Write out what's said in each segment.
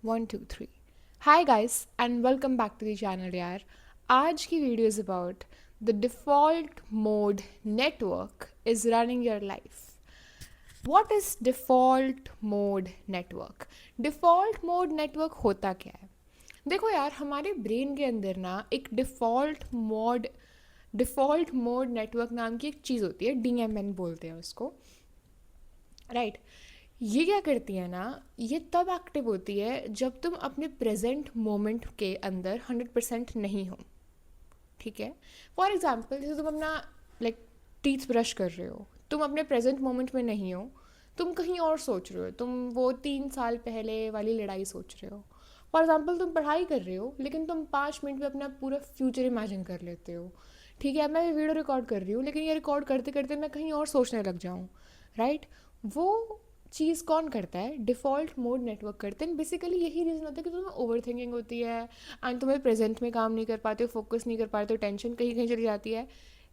One two three. Hi guys and welcome back to the channel यार। आज की video is about the default mode network is running your life. What is default mode network? Default mode network होता क्या है? देखो यार, हमारे brain के अंदर ना एक डिफ़ॉल्ट मोड नेटवर्क नाम की एक चीज़ होती है, DMN बोलते हैं उसको, राइट। ये क्या करती है ना, ये तब एक्टिव होती है जब तुम अपने प्रेजेंट मोमेंट के अंदर 100% नहीं हो। ठीक है। फॉर एग्जाम्पल, जैसे तुम अपना लाइक टीथ ब्रश कर रहे हो, तुम अपने प्रेजेंट मोमेंट में नहीं हो, तुम कहीं और सोच रहे हो, तुम वो 3 साल पहले वाली लड़ाई सोच रहे हो। फॉर एग्जाम्पल, तुम पढ़ाई कर रहे हो लेकिन तुम 5 मिनट में अपना पूरा फ्यूचर इमेजिन कर लेते हो। ठीक है, मैं वीडियो रिकॉर्ड कर रही हूँ लेकिन ये रिकॉर्ड करते करते मैं कहीं और सोचने लग जाऊँ, राइट। वो चीज़ कौन करता है? डिफ़ॉल्ट मोड नेटवर्क करते हैं। बेसिकली यही रीज़न होता है कि तुम्हें ओवर थिंकिंग होती है एंड तुम्हें प्रेजेंट में काम नहीं कर पाते हो, फोकस नहीं कर पाते हो, टेंशन कहीं कहीं चली जाती है।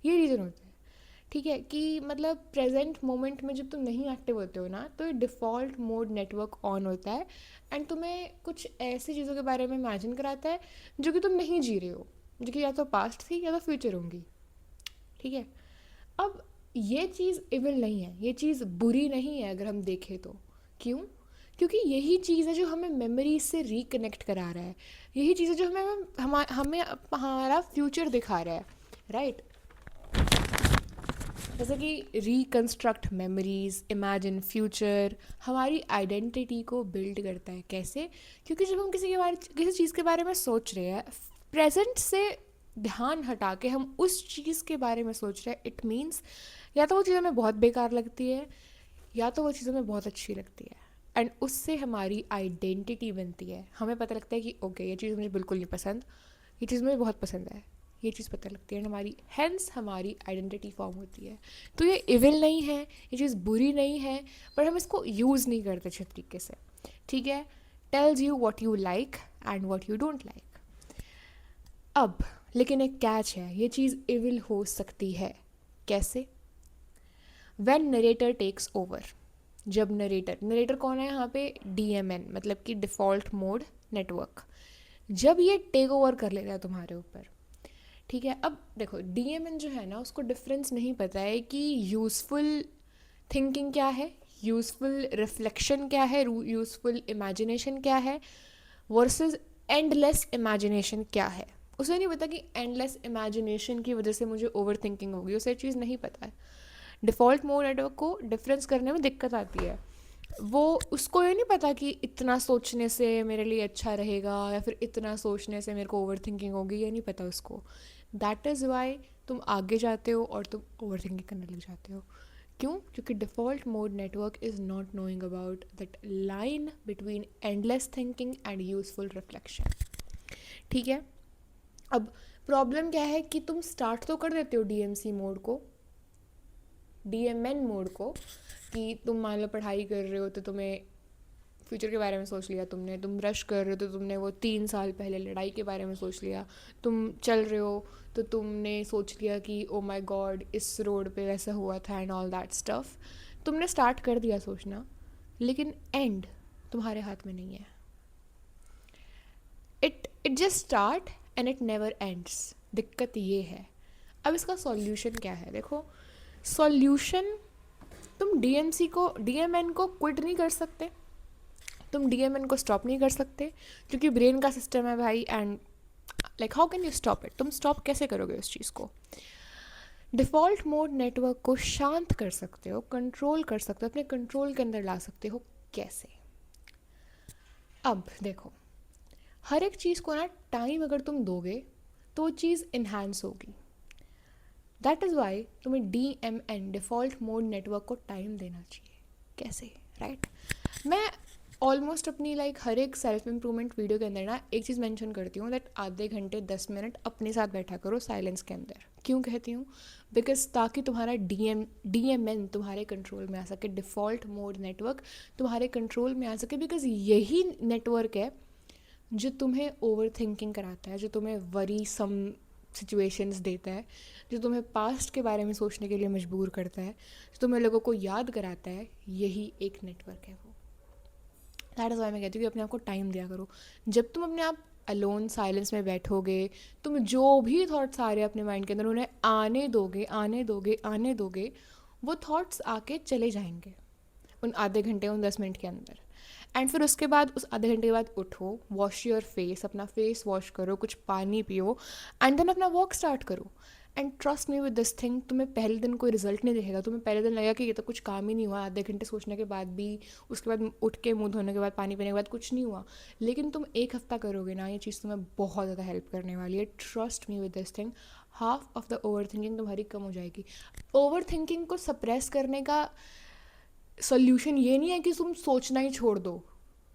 ये रीज़न होता है। ठीक है, कि मतलब प्रेजेंट मोमेंट में जब तुम नहीं एक्टिव होते हो ना, तो ये डिफ़ॉल्ट मोड नेटवर्क ऑन होता है एंड तुम्हें कुछ ऐसी चीज़ों के बारे में इमेजिन कराता है जो कि तुम नहीं जी रहे हो, जो कि या तो पास्ट थी या तो फ्यूचर होंगी। ठीक है। अब ये चीज़ इविल नहीं है, ये चीज़ बुरी नहीं है अगर हम देखें तो। क्यों? क्योंकि यही चीज़ है जो हमें मेमोरीज से रिकनेक्ट करा रहा है। यही चीज़ है जो हमें हमारा फ्यूचर दिखा रहा है, राइट। जैसे कि रिकंस्ट्रक्ट मेमोरीज, इमेजिन फ्यूचर, हमारी आइडेंटिटी को बिल्ड करता है। कैसे? क्योंकि जब हम किसी चीज़ के बारे में सोच रहे हैं, प्रेजेंट से ध्यान हटा के हम उस चीज़ के बारे में सोच रहे हैं, इट मीन्स या तो वो चीज़ हमें बहुत बेकार लगती है या तो वो चीज़ हमें बहुत अच्छी लगती है। एंड उससे हमारी आइडेंटिटी बनती है। हमें पता लगता है कि ओके, ये चीज़ मुझे बिल्कुल नहीं पसंद, ये चीज़ मुझे बहुत पसंद है। ये चीज़ पता लगती है, हमारी हैंस हमारी आइडेंटिटी फॉर्म होती है। तो ये इविल नहीं है, ये चीज़ बुरी नहीं है, पर हम इसको यूज़ नहीं करते अच्छे तरीके से। ठीक है। Tells you what you like and what you don't like. अब लेकिन एक कैच है, ये चीज़ इविल हो सकती है। कैसे? When narrator takes over. जब नरेटर नरेटर कौन है यहाँ पे? DMN, मतलब कि डिफ़ॉल्ट मोड नेटवर्क। जब ये टेक ओवर कर लेता है तुम्हारे ऊपर, ठीक है। अब देखो, DMN जो है ना, उसको डिफरेंस नहीं पता है कि यूज़फुल थिंकिंग क्या है, यूज़फुल रिफ्लेक्शन क्या है, यूज़फुल इमेजिनेशन क्या है, वर्सेस एंडलेस इमेजिनेशन क्या है। उसे नहीं पता कि एंडलेस इमेजिनेशन की वजह से मुझे ओवर थिंकिंग होगी, उसे चीज़ नहीं पता है। डिफ़ॉल्ट मोड नेटवर्क को डिफरेंस करने में दिक्कत आती है। वो उसको ये नहीं पता कि इतना सोचने से मेरे लिए अच्छा रहेगा या फिर इतना सोचने से मेरे को ओवर थिंकिंग होगी, ये नहीं पता उसको। दैट इज़ वाई तुम आगे जाते हो और तुम ओवर थिंकिंग करने लग जाते हो। क्यों? क्योंकि default mode network is not knowing about that line between endless thinking and useful reflection. ठीक है। अब प्रॉब्लम क्या है कि तुम स्टार्ट तो कर देते हो DMC मोड को, DMN मोड को, कि तुम मान लो पढ़ाई कर रहे हो तो तुम्हें फ्यूचर के बारे में सोच लिया, तुम ब्रश कर रहे हो तो तुमने वो 3 साल पहले लड़ाई के बारे में सोच लिया, तुम चल रहे हो तो तुमने सोच लिया कि ओ माय गॉड, इस रोड पे वैसा हुआ था एंड ऑल दैट स्टफ। तुमने स्टार्ट कर दिया सोचना, लेकिन एंड तुम्हारे हाथ में नहीं है। It just start and it never ends. दिक्कत ये है। अब इसका सॉल्यूशन क्या है? देखो, सॉल्यूशन, तुम DMN को क्विट नहीं कर सकते, तुम DMN को स्टॉप नहीं कर सकते, क्योंकि ब्रेन का सिस्टम है भाई। And like how can you stop it? तुम स्टॉप कैसे करोगे उस चीज़ को? डिफ़ॉल्ट मोड नेटवर्क को शांत कर सकते हो, कंट्रोल कर सकते हो, अपने कंट्रोल के अंदर ला सकते हो। कैसे? अब देखो, हर एक चीज़ को ना टाइम अगर तुम दोगे तो वो चीज़ इन्हांस होगी। दैट इज़ वाई तुम्हें DMN, डिफ़ॉल्ट मोड नेटवर्क को टाइम देना चाहिए। कैसे? राइट। मैं ऑलमोस्ट अपनी हर एक सेल्फ इंप्रूवमेंट वीडियो के अंदर ना एक चीज़ मेंशन करती हूँ, दैट आधे घंटे 10 मिनट अपने साथ बैठा करो साइलेंस के अंदर। क्यों कहती हूँ? बिकॉज ताकि तुम्हारा DMN तुम्हारे कंट्रोल में आ सके, डिफ़ॉल्ट मोड नेटवर्क तुम्हारे कंट्रोल में आ सके। बिकॉज यही नेटवर्क है जो तुम्हें ओवर थिंकिंग कराता है, जो तुम्हें वरी सम सिचुएशंस देता है, जो तुम्हें पास्ट के बारे में सोचने के लिए मजबूर करता है, जो तुम्हें लोगों को याद कराता है। यही एक नेटवर्क है वो। दैट इज़ वाई मैं कहती हूँ कि अपने आप को टाइम दिया करो। जब तुम अपने आप अलोन साइलेंस में बैठोगे, तुम जो भी थॉट्स आ रहे हैं अपने माइंड के अंदर उन्हें आने दोगे, आने दोगे, आने दोगे, वो थॉट्स आके चले जाएंगे उन आधे घंटे, उन 10 मिनट के अंदर। एंड फिर उसके बाद उस आधे घंटे के बाद उठो, वॉश योर फेस, अपना फेस वॉश करो, कुछ पानी पियो, एंड देन अपना वॉक स्टार्ट करो। And trust me with this thing, तुम्हें पहले दिन कोई रिजल्ट नहीं दिखेगा, तुम्हें पहले दिन लगेगा कि ये तो कुछ काम ही नहीं हुआ, आधे घंटे सोचने के बाद भी, उसके बाद उठ के मुंह धोने के बाद, पानी पीने के बाद कुछ नहीं हुआ। लेकिन तुम एक हफ्ता करोगे ना, ये चीज़ तुम्हें बहुत ज़्यादा हेल्प करने वाली है। Trust me with this thing, half of the over thinking तुम्हारी कम हो जाएगी। ओवर थिंकिंग को सप्रेस करने का सोल्यूशन ये नहीं है कि तुम सोचना ही छोड़ दो,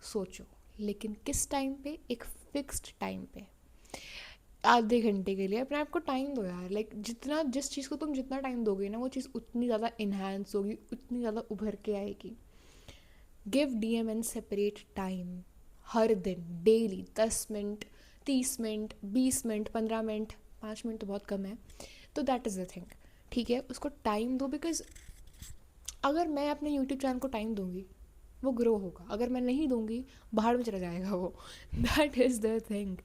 सोचो, लेकिन किस टाइम पे, एक फिक्स्ड टाइम पे, आधे घंटे के लिए अपने आप को टाइम दो यार। लाइक जितना, जिस चीज़ को तुम जितना टाइम दोगे ना, वो चीज़ उतनी ज़्यादा इन्हांस होगी, उतनी ज़्यादा उभर के आएगी। गिव DMN सेपरेट टाइम, हर दिन, daily 10 minute, 30 minute, 20 minute, 15 minute, 5 minute तो बहुत कम है, तो दैट इज़ द थिंग। ठीक है, उसको टाइम दो, बिकॉज अगर मैं अपने यूट्यूब चैनल को टाइम दूंगी वो ग्रो होगा, अगर मैं नहीं दूंगी बाहर में चला जाएगा वो। दैट इज़ द थिंग,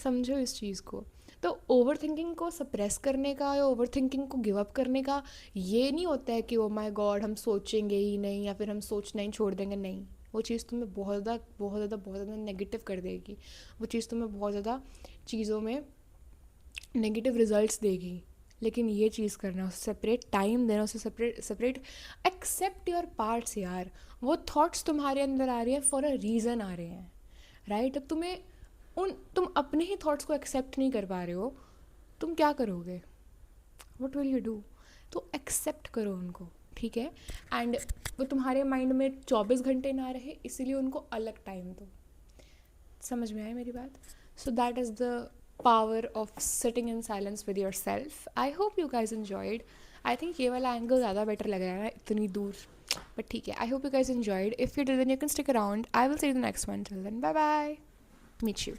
समझो इस चीज़ को। तो ओवर थिंकिंग को सप्रेस करने का या ओवर थिंकिंग को गिव अप करने का ये नहीं होता है कि ओ माय गॉड हम सोचेंगे ही नहीं या फिर हम सोचना ही छोड़ देंगे, नहीं। वो चीज़ तुम्हें बहुत ज़्यादा बहुत ज़्यादा बहुत ज़्यादा नेगेटिव कर देगी, वो चीज़ तुम्हें बहुत ज़्यादा चीज़ों में नेगेटिव रिजल्ट्स देगी। लेकिन ये चीज़ करना, उसे सेपरेट टाइम देना, उसे separate separate accept your parts यार। वो थॉट्स तुम्हारे अंदर आ रहे हैं फॉर अ रीज़न आ रहे हैं, राइट? अब तुम अपने ही थॉट्स को एक्सेप्ट नहीं कर पा रहे हो, तुम क्या करोगे? What will you do? तो एक्सेप्ट करो उनको, ठीक है? एंड वो तुम्हारे माइंड में 24 घंटे ना रहे, इसीलिए उनको अलग टाइम दो। समझ में आए मेरी बात? So that is the power of sitting in silence with yourself. I hope you guys enjoyed. I think ये वाला एंगल ज़्यादा बेटर लग रहा है ना इतनी दूर, बट ठीक है। I hope you guys enjoyed. If you did, then you can stick around. I will see you in the next one. Till then, bye bye. Meet you.